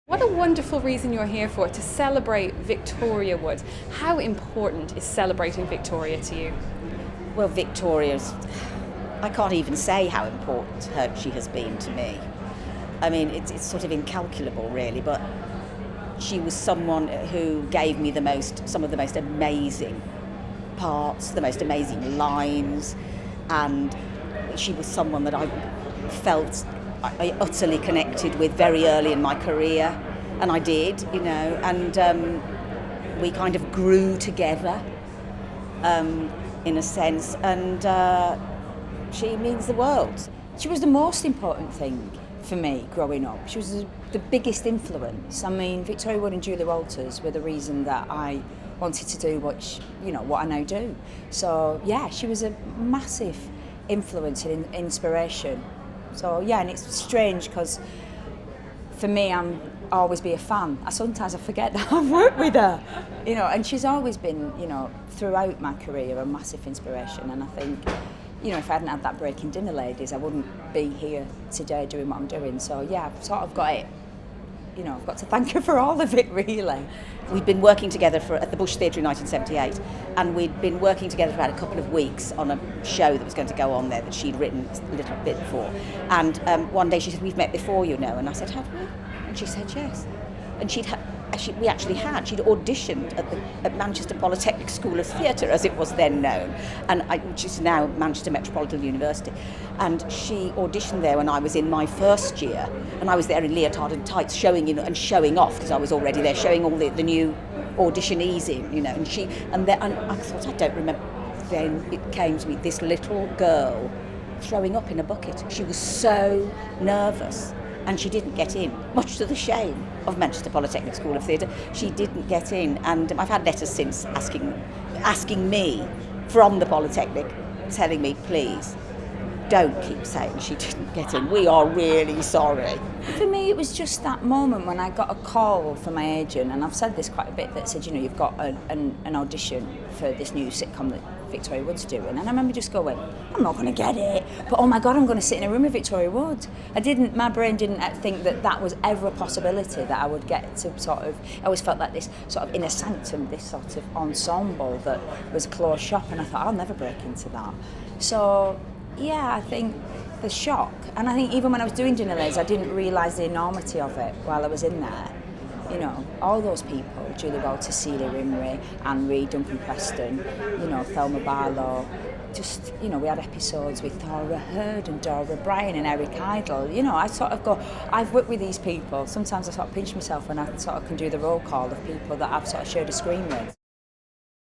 What a wonderful reason you're here for, to celebrate Victoria Wood. How important is celebrating Victoria to you? Well, I can't even say how important she has been to me. I mean, it's sort of incalculable, really, but she was someone who gave me some of the most amazing parts, the most amazing lines, and she was someone that I felt I utterly connected with very early in my career, and I did, and we kind of grew together, in a sense, and she means the world. She was the most important thing for me growing up. She was the biggest influence. I mean, Victoria Wood and Julie Walters were the reason that I wanted to do what I now do. So yeah, she was a massive influence and inspiration. So yeah, and it's strange because for me, I'm always be a fan. Sometimes I forget that I've worked with her, and she's always been, throughout my career, a massive inspiration. And I think, if I hadn't had that break in Dinner Ladies, I wouldn't be here today doing what I'm doing. So yeah, I've sort of got it. I've got to thank her for all of it, really. We'd been working together at the Bush Theatre in 1978, and we'd been working together for about a couple of weeks on a show that was going to go on there that she'd written a little bit before. And one day she said, "We've met before, and I said, "Have we?" And she said, "Yes." And she'd auditioned at Manchester Polytechnic School of Theatre, as it was then known, which is now Manchester Metropolitan University. And she auditioned there when I was in my first year, and I was there in leotard and tights, showing off, because I was already there, showing all the new auditionees in, and I thought, I don't remember. Then it came to me, this little girl throwing up in a bucket. She was so nervous. And she didn't get in, much to the shame of Manchester Polytechnic School of Theatre. She didn't get in, and I've had letters since asking me from the Polytechnic, telling me, please, don't keep saying she didn't get in. We are really sorry. For me, it was just that moment when I got a call from my agent, and I've said this quite a bit, that said, you've got an audition for this new sitcom that Victoria Wood's doing. And I remember just going, I'm not going to get it, but oh my God, I'm going to sit in a room with Victoria Wood. My brain didn't think that was ever a possibility, that I would get to I always felt like this sort of inner sanctum, this sort of ensemble that was a closed shop, and I thought, I'll never break into that. So yeah, I think the shock, and I think even when I was doing Dinner Ladies, I didn't realise the enormity of it while I was in there. All those people, Julie Walters, Celia Rimrey, Anne Reid, Duncan Preston, Thelma Barlow. Just, we had episodes with Thora Hird and Dora Bryan and Eric Idle. I sort of go, I've worked with these people. Sometimes I sort of pinch myself when I sort of can do the roll call of people that I've sort of shared a screen with.